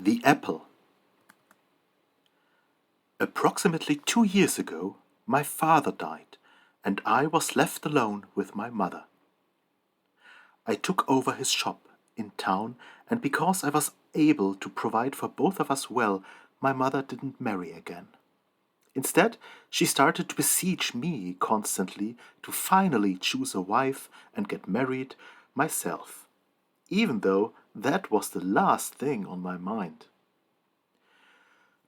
The Apple. Approximately 2 years ago, my father died, and I was left alone with my mother. I took over his shop in town, and because I was able to provide for both of us well, my mother didn't marry again. Instead, she started to besiege me constantly to finally choose a wife and get married myself, even though that was the last thing on my mind.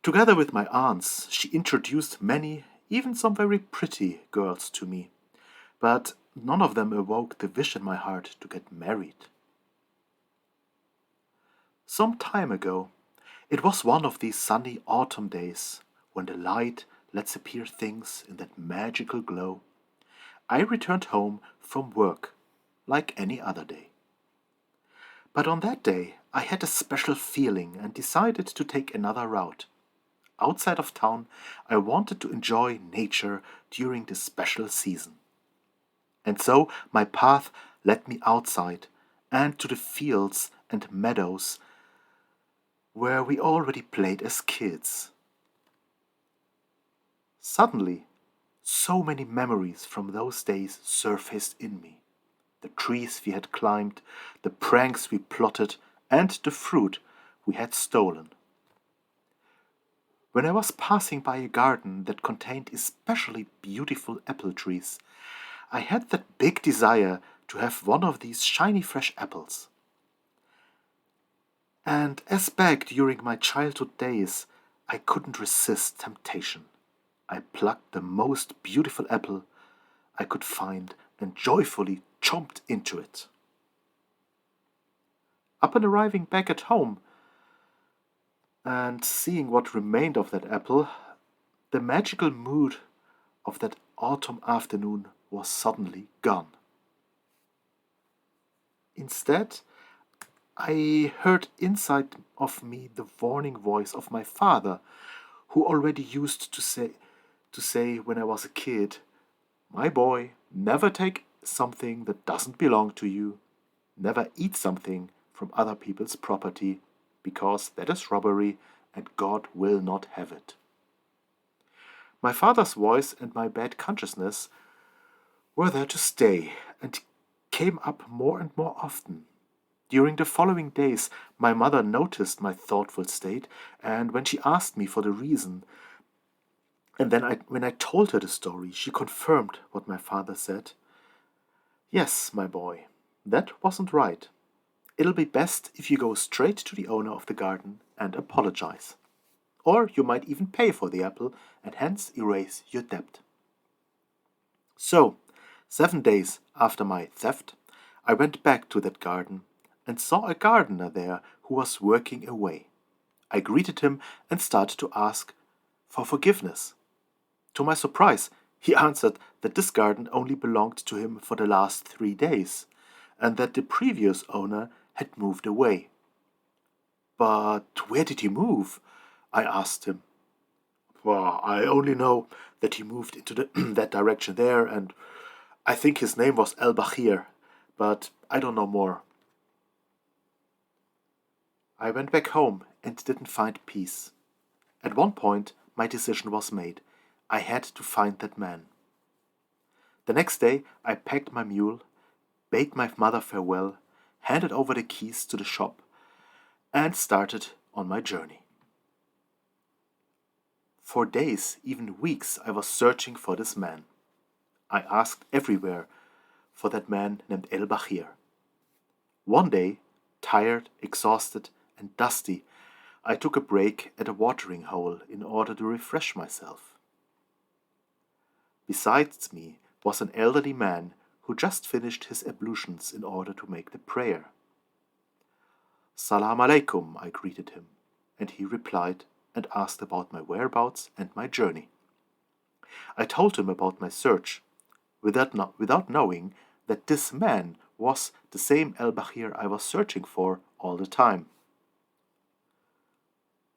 Together with my aunts, she introduced many, even some very pretty girls to me, but none of them awoke the wish in my heart to get married. Some time ago, it was one of these sunny autumn days when the light lets appear things in that magical glow. I returned home from work like any other day. But on that day, I had a special feeling and decided to take another route. Outside of town, I wanted to enjoy nature during this special season. And so my path led me outside and to the fields and meadows where we already played as kids. Suddenly, so many memories from those days surfaced in me. The trees we had climbed, the pranks we plotted, and the fruit we had stolen. When I was passing by a garden that contained especially beautiful apple trees, I had that big desire to have one of these shiny fresh apples. And as back during my childhood days, I couldn't resist temptation. I plucked the most beautiful apple I could find and joyfully chomped into it. Upon arriving back at home and seeing what remained of that apple, the magical mood of that autumn afternoon was suddenly gone. Instead, I heard inside of me the warning voice of my father, who already used to say when I was a kid, "My boy, never take something that doesn't belong to you. Never eat something from other people's property, because that is robbery and God will not have it." My father's voice and my bad consciousness were there to stay and came up more and more often. During the following days, my mother noticed my thoughtful state, and when she asked me for the reason, and then when I told her the story, she confirmed what my father said. "Yes, my boy, that wasn't right. It'll be best if you go straight to the owner of the garden and apologize. Or you might even pay for the apple and hence erase your debt." So, 7 days after my theft, I went back to that garden and saw a gardener there who was working away. I greeted him and started to ask for forgiveness. To my surprise, he answered that this garden only belonged to him for the last 3 days, and that the previous owner had moved away. "But where did he move?" I asked him. "Well, I only know that he moved into that direction there, and I think his name was al-Bakhir, but I don't know more." I went back home and didn't find peace. At one point, my decision was made. I had to find that man. The next day, I packed my mule, bade my mother farewell, handed over the keys to the shop, and started on my journey. For days, even weeks, I was searching for this man. I asked everywhere for that man named El-Bakhir. One day, tired, exhausted, and dusty, I took a break at a watering hole in order to refresh myself. Besides me was an elderly man who just finished his ablutions in order to make the prayer. "Salam alaikum," I greeted him, and he replied and asked about my whereabouts and my journey. I told him about my search, without knowing that this man was the same El-Bakhir I was searching for all the time.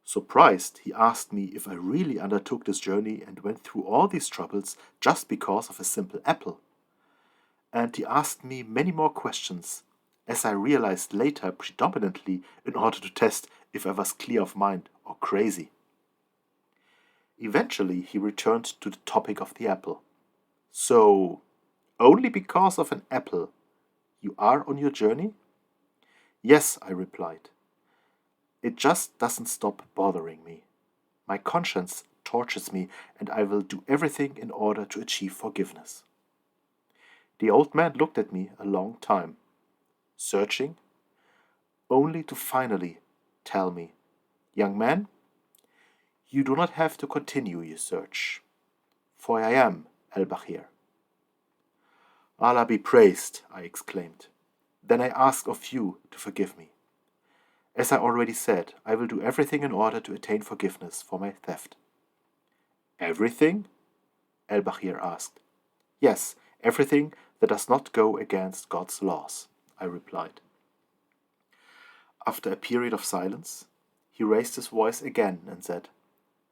Surprised, he asked me if I really undertook this journey and went through all these troubles just because of a simple apple. And he asked me many more questions, as I realized later, predominantly in order to test if I was clear of mind or crazy. Eventually, he returned to the topic of the apple. So, only because of an apple, you are on your journey? Yes, I replied. It just doesn't stop bothering me. My conscience tortures me, and I will do everything in order to achieve forgiveness. The old man looked at me a long time, searching, only to finally tell me, "Young man, you do not have to continue your search, for I am al-Bakhir." "Allah be praised," I exclaimed. "Then I ask of you to forgive me. As I already said, I will do everything in order to attain forgiveness for my theft." "Everything?" al-Bakhir asked. "Yes, everything that does not go against God's laws," I replied. After a period of silence, he raised his voice again and said,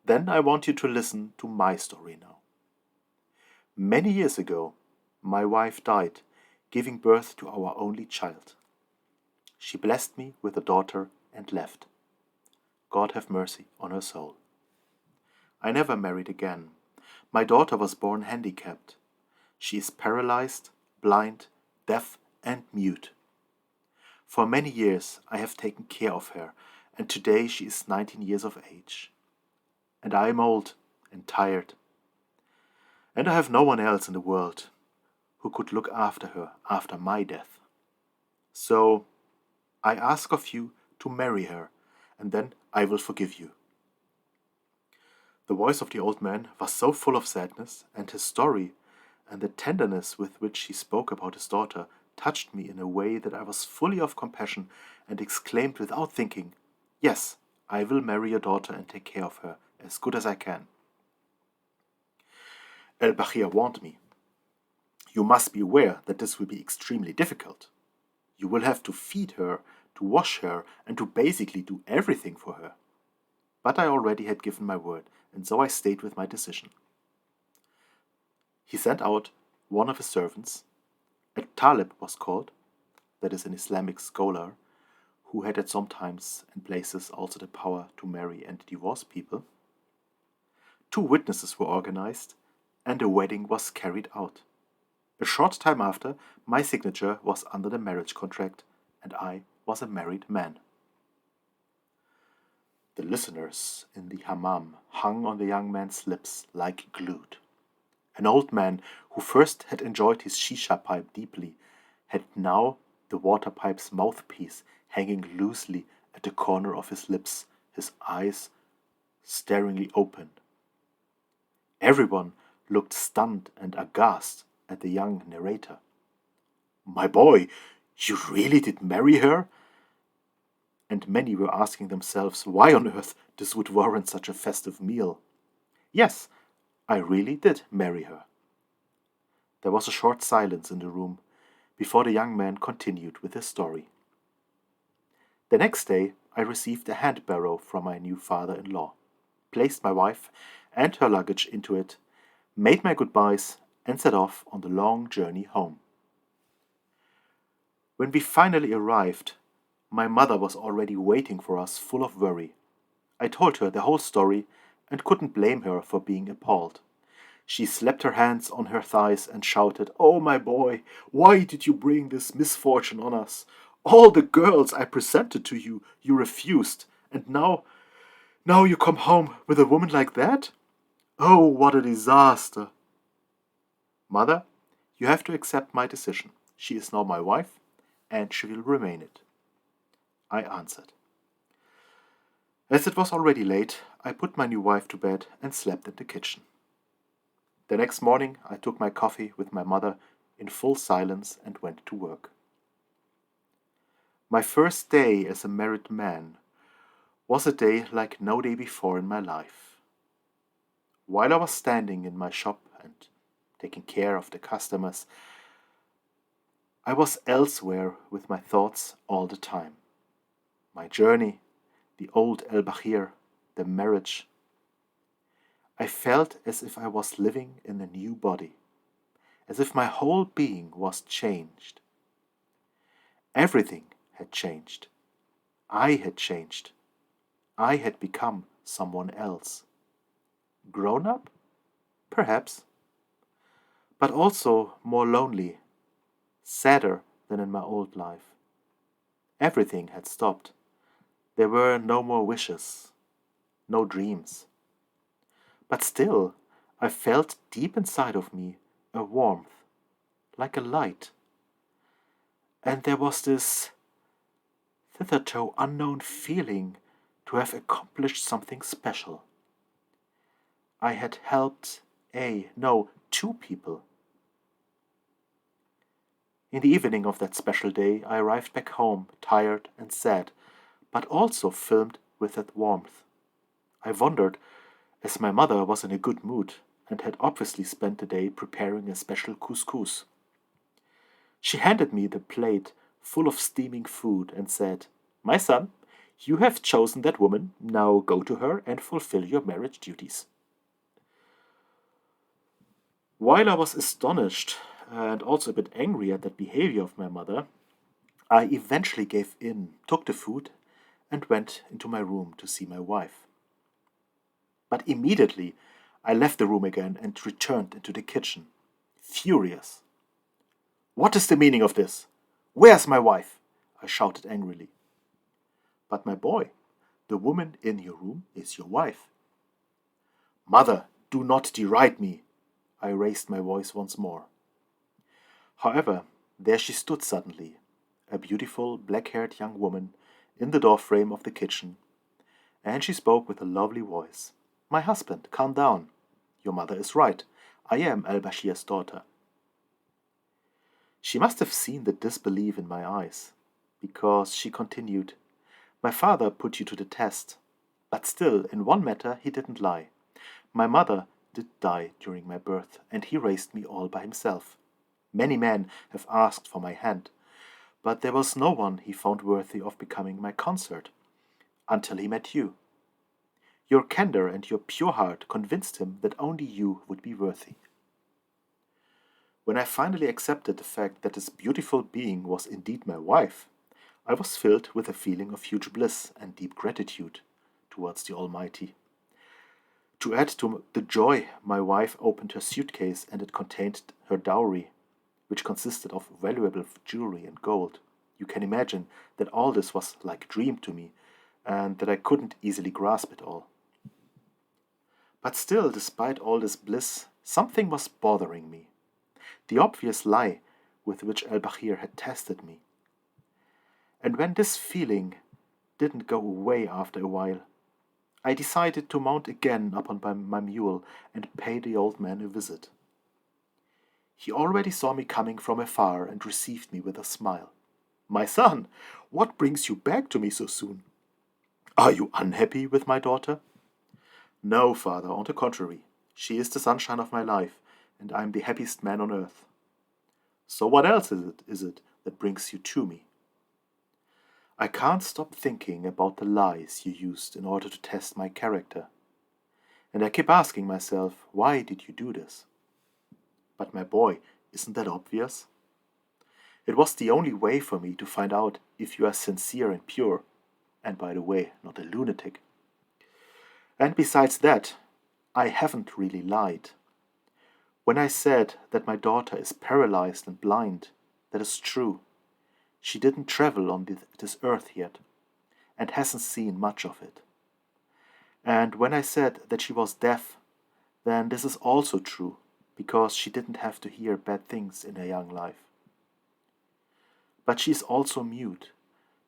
"Then I want you to listen to my story now. Many years ago, my wife died, giving birth to our only child. She blessed me with a daughter and left. God have mercy on her soul. I never married again. My daughter was born handicapped. She is paralyzed, blind, deaf, and mute. For many years I have taken care of her, and today she is 19 years of age. And I am old and tired. And I have no one else in the world who could look after her after my death. So I ask of you to marry her, and then I will forgive you." The voice of the old man was so full of sadness, and his story and the tenderness with which he spoke about his daughter touched me in a way that I was fully of compassion and exclaimed without thinking, "Yes, I will marry your daughter and take care of her as good as I can." Al-Bakhir warned me, "You must be aware that this will be extremely difficult. You will have to feed her, to wash her, and to basically do everything for her." But I already had given my word, and so I stayed with my decision. He sent out one of his servants, a talib was called, that is an Islamic scholar, who had at some times and places also the power to marry and divorce people. 2 witnesses were organized, and a wedding was carried out. A short time after, my signature was under the marriage contract, and I was a married man. The listeners in the hammam hung on the young man's lips like glued. An old man who first had enjoyed his shisha pipe deeply had now the water pipe's mouthpiece hanging loosely at the corner of his lips, his eyes staringly open. Everyone looked stunned and aghast at the young narrator. "My boy, you really did marry her?" And many were asking themselves why on earth this would warrant such a festive meal. "Yes, I really did marry her." There was a short silence in the room before the young man continued with his story. "The next day I received a hand barrow from my new father-in-law, placed my wife and her luggage into it, made my goodbyes, and set off on the long journey home. When we finally arrived, my mother was already waiting for us full of worry. I told her the whole story and couldn't blame her for being appalled. She slapped her hands on her thighs and shouted, "Oh, my boy, why did you bring this misfortune on us? All the girls I presented to you, you refused, and now you come home with a woman like that? Oh, what a disaster!" "Mother, you have to accept my decision. She is now my wife, and she will remain it," I answered. As it was already late, I put my new wife to bed and slept in the kitchen. The next morning I took my coffee with my mother in full silence and went to work. My first day as a married man was a day like no day before in my life. While I was standing in my shop and taking care of the customers, I was elsewhere with my thoughts all the time. My journey, the old al-Bakhir, the marriage. I felt as if I was living in a new body, as if my whole being was changed. Everything had changed. I had changed. I had become someone else. Grown up? Perhaps. But also more lonely, sadder than in my old life. Everything had stopped. There were no more wishes, no dreams. But still, I felt deep inside of me a warmth, like a light. And there was this thitherto unknown feeling to have accomplished something special. I had helped two people. In the evening of that special day, I arrived back home, tired and sad, but also filled with that warmth. I wondered, as my mother was in a good mood and had obviously spent the day preparing a special couscous. She handed me the plate full of steaming food and said, "My son, you have chosen that woman, now go to her and fulfill your marriage duties." While I was astonished and also a bit angry at that behavior of my mother, I eventually gave in, took the food, and went into my room to see my wife. But immediately I left the room again and returned into the kitchen, furious. "What is the meaning of this? Where's my wife?" I shouted angrily. "But my boy, the woman in your room is your wife." "Mother, do not deride me." I raised my voice once more. However, there she stood suddenly, a beautiful black-haired young woman in the doorframe of the kitchen, and she spoke with a lovely voice. "My husband, calm down. Your mother is right. I am al-Bashir's daughter." She must have seen the disbelief in my eyes, because she continued, "My father put you to the test, but still, in one matter he didn't lie. My mother did die during my birth, and he raised me all by himself. Many men have asked for my hand, but there was no one he found worthy of becoming my consort, until he met you. Your candor and your pure heart convinced him that only you would be worthy." When I finally accepted the fact that this beautiful being was indeed my wife, I was filled with a feeling of huge bliss and deep gratitude towards the Almighty. To add to the joy, my wife opened her suitcase and it contained her dowry, which consisted of valuable jewelry and gold. You can imagine that all this was like a dream to me, and that I couldn't easily grasp it all. But still, despite all this bliss, something was bothering me. The obvious lie with which al-Bashir had tested me. And when this feeling didn't go away after a while, I decided to mount again upon my mule and pay the old man a visit. He already saw me coming from afar and received me with a smile. "My son, what brings you back to me so soon? Are you unhappy with my daughter?" "No, father, on the contrary. She is the sunshine of my life, and I am the happiest man on earth." "So what else is it that brings you to me?" "I can't stop thinking about the lies you used in order to test my character. And I keep asking myself, why did you do this?" "But my boy, isn't that obvious? It was the only way for me to find out if you are sincere and pure, and by the way, not a lunatic. And besides that, I haven't really lied. When I said that my daughter is paralyzed and blind, that is true. She didn't travel on this earth yet, and hasn't seen much of it. And when I said that she was deaf, then this is also true, because she didn't have to hear bad things in her young life. But she is also mute,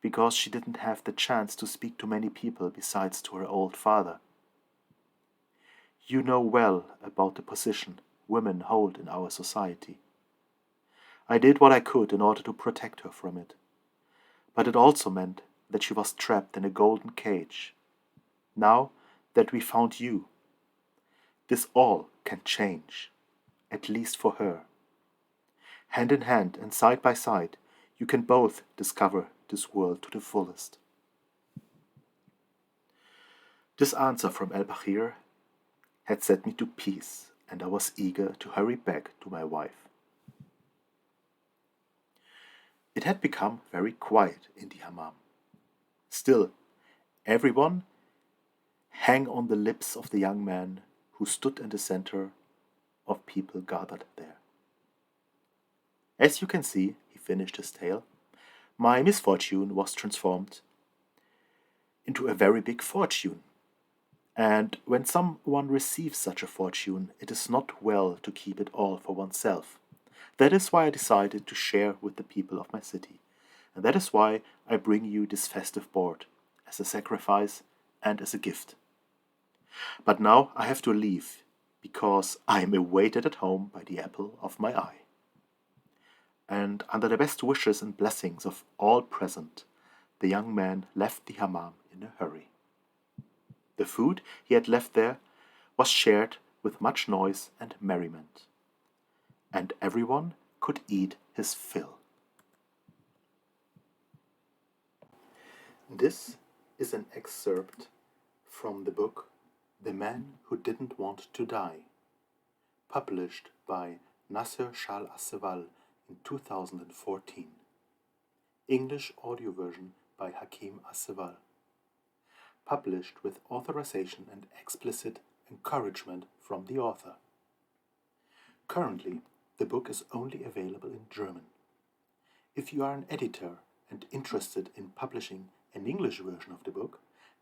because she didn't have the chance to speak to many people besides to her old father. You know well about the position women hold in our society. I did what I could in order to protect her from it, but it also meant that she was trapped in a golden cage. Now that we found you, this all can change, at least for her. Hand in hand and side by side, you can both discover this world to the fullest." This answer from al-Bashir had set me to peace, and I was eager to hurry back to my wife. It had become very quiet in the hammam. Still, everyone hung on the lips of the young man who stood in the center of people gathered there. As you can see, he finished his tale, my misfortune was transformed into a very big fortune. And when someone receives such a fortune, it is not well to keep it all for oneself. That is why I decided to share with the people of my city. And that is why I bring you this festive board, as a sacrifice and as a gift. But now I have to leave, because I am awaited at home by the apple of my eye. And under the best wishes and blessings of all present, the young man left the hammam in a hurry. The food he had left there was shared with much noise and merriment, and everyone could eat his fill. This is an excerpt from the book The Man Who Didn't Want to Die, published by erzaehler.aceval in 2014. English audio version by aceval. Published with authorization and explicit encouragement from the author. Currently, the book is only available in German. If you are an editor and interested in publishing an English version of the book,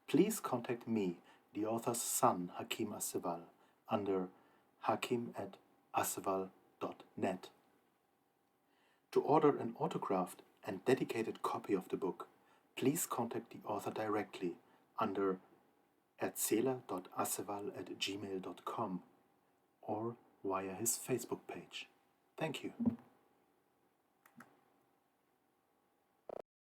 please contact me, the author's son, aceval, under hakim@aceval.net. To order an autographed and dedicated copy of the book, please contact the author directly under erzaehler.aceval@gmail.com or via his Facebook page. Thank you.